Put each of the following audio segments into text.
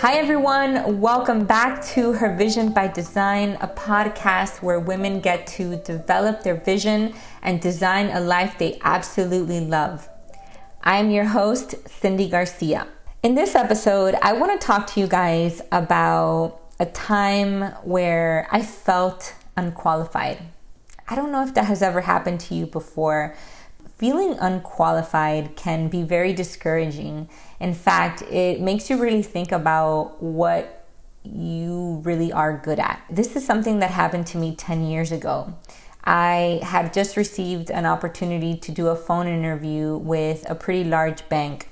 Hi everyone, welcome back to Her Vision by Design, a podcast where women get to develop their vision and design a life they absolutely love. I am your host, Cindy Garcia. In this episode, I want to talk to you guys about a time where I felt unqualified. I don't know if that has ever happened to you before. Feeling unqualified can be very discouraging. In fact, it makes you really think about what you really are good at. This is something that happened to me 10 years ago. I had just received an opportunity to do a phone interview with a pretty large bank,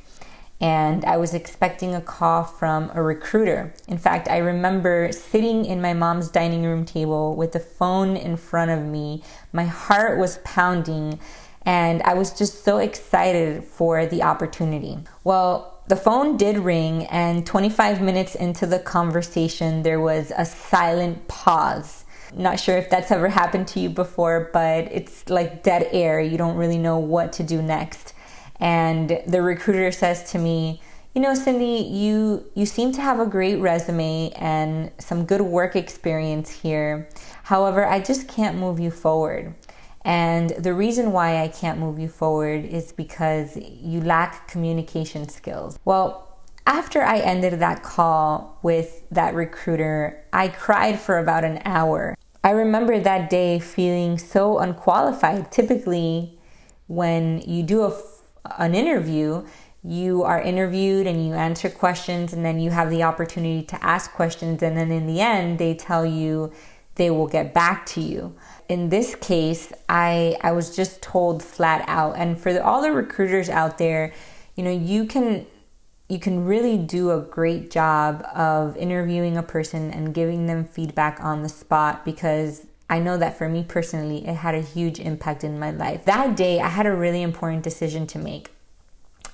and I was expecting a call from a recruiter. In fact, I remember sitting in my mom's dining room table with the phone in front of me. My heart was pounding, and I was just so excited for the opportunity. Well, the phone did ring, and 25 minutes into the conversation, there was a silent pause. Not sure if that's ever happened to you before, but it's like dead air. You don't really know what to do next. And the recruiter says to me, Cindy, you seem to have a great resume and some good work experience here. However, I just can't move you forward. And the reason why I can't move you forward is because you lack communication skills. Well, after I ended that call with that recruiter, I cried for about an hour. I remember that day feeling so unqualified. Typically, when you do an interview, you are interviewed and you answer questions, and then you have the opportunity to ask questions, and then in the end, they tell you they will get back to you. In this case, I was just told flat out. And for all the recruiters out there, you can really do a great job of interviewing a person and giving them feedback on the spot, because I know that for me personally, it had a huge impact in my life. That day, I had a really important decision to make.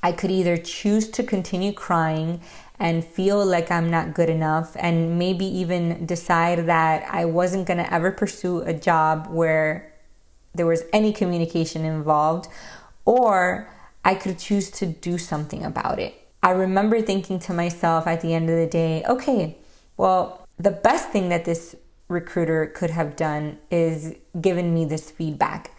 I could either choose to continue crying and feel like I'm not good enough, and maybe even decide that I wasn't going to ever pursue a job where there was any communication involved, or I could choose to do something about it. I remember thinking to myself at the end of the day, okay, well, the best thing that this recruiter could have done is given me this feedback.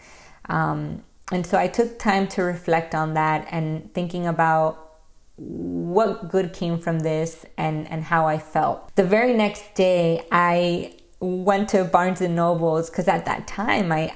And so I took time to reflect on that and thinking about what good came from this and how I felt. The very next day, I went to Barnes & Noble's because at that time, I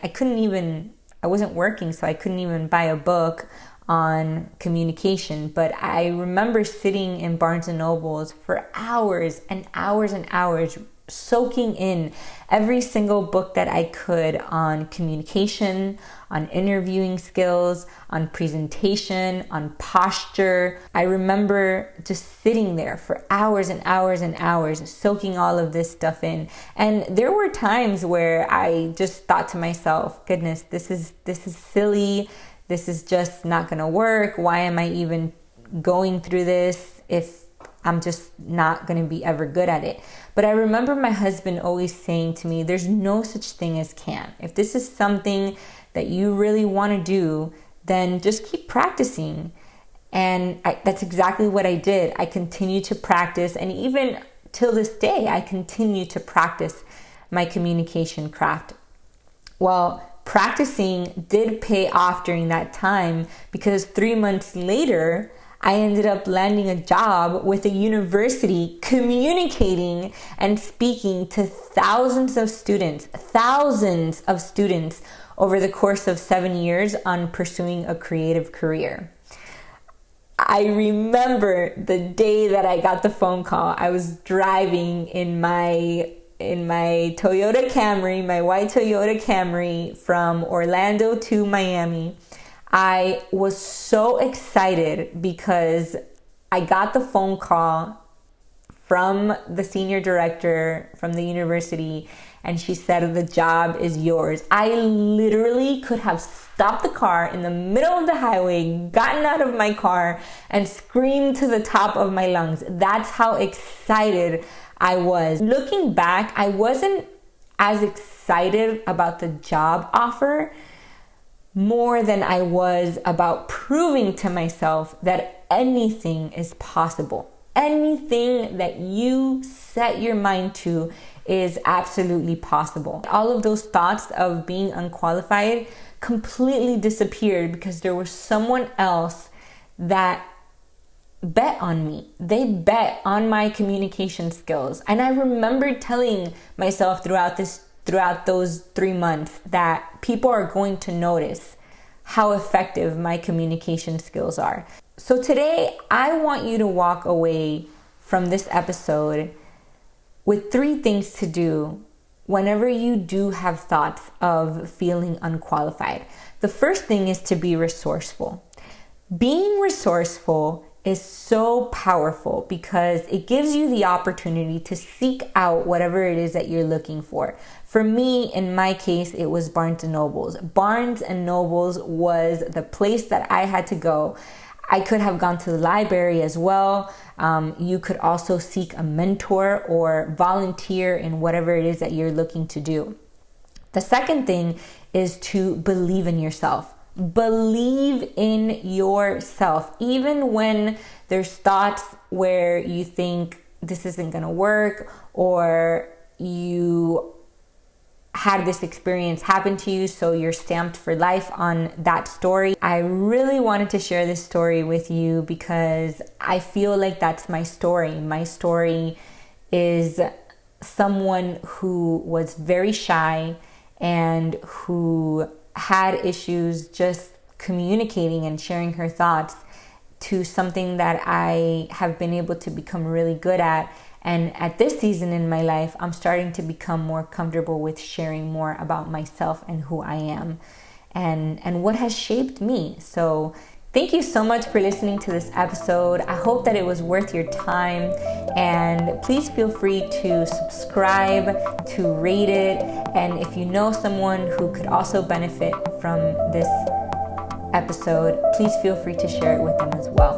wasn't working, so I couldn't even buy a book on communication. But I remember sitting in Barnes & Noble's for hours and hours and hours, soaking in every single book that I could on communication, on interviewing skills, on presentation, on posture. I remember just sitting there for hours and hours and hours, soaking all of this stuff in. And there were times where I just thought to myself, goodness, this is silly. This is just not going to work. Why am I even going through this if I'm just not going to be ever good at it? But I remember my husband always saying to me, there's no such thing as can. If this is something that you really want to do, then just keep practicing. And that's exactly what I did. I continued to practice. And even till this day, I continue to practice my communication craft. Well, practicing did pay off during that time, because 3 months later, I ended up landing a job with a university communicating and speaking to thousands of students over the course of 7 years on pursuing a creative career. I remember the day that I got the phone call. I was driving in my Toyota Camry, my white Toyota Camry, from Orlando to Miami. I was so excited because I got the phone call from the senior director from the university, and she said, the job is yours. I literally could have stopped the car in the middle of the highway, gotten out of my car, and screamed to the top of my lungs. That's how excited I was. Looking back, I wasn't as excited about the job offer more than I was about proving to myself that anything is possible. Anything that you set your mind to is absolutely possible. All of those thoughts of being unqualified completely disappeared because there was someone else that bet on me. They bet on my communication skills. And I remember telling myself throughout those 3 months that people are going to notice how effective my communication skills are. So today, I want you to walk away from this episode with 3 things to do whenever you do have thoughts of feeling unqualified. The first thing is to be resourceful. Being resourceful is so powerful because it gives you the opportunity to seek out whatever it is that you're looking for. For me, in my case, it was Barnes & Nobles. Barnes & Nobles was the place that I had to go. I could have gone to the library as well. You could also seek a mentor or volunteer in whatever it is that you're looking to do. The second thing is to believe in yourself. Believe in yourself. Even when there's thoughts where you think this isn't going to work, or you had this experience happen to you, so you're stamped for life on that story. I really wanted to share this story with you because I feel like that's my story. My story is someone who was very shy and who had issues just communicating and sharing her thoughts, to something that I have been able to become really good at. And at this season in my life, I'm starting to become more comfortable with sharing more about myself and who I am and what has shaped me. So thank you so much for listening to this episode. I hope that it was worth your time, and please feel free to subscribe, to rate it, and if you know someone who could also benefit from this episode, please feel free to share it with them as well.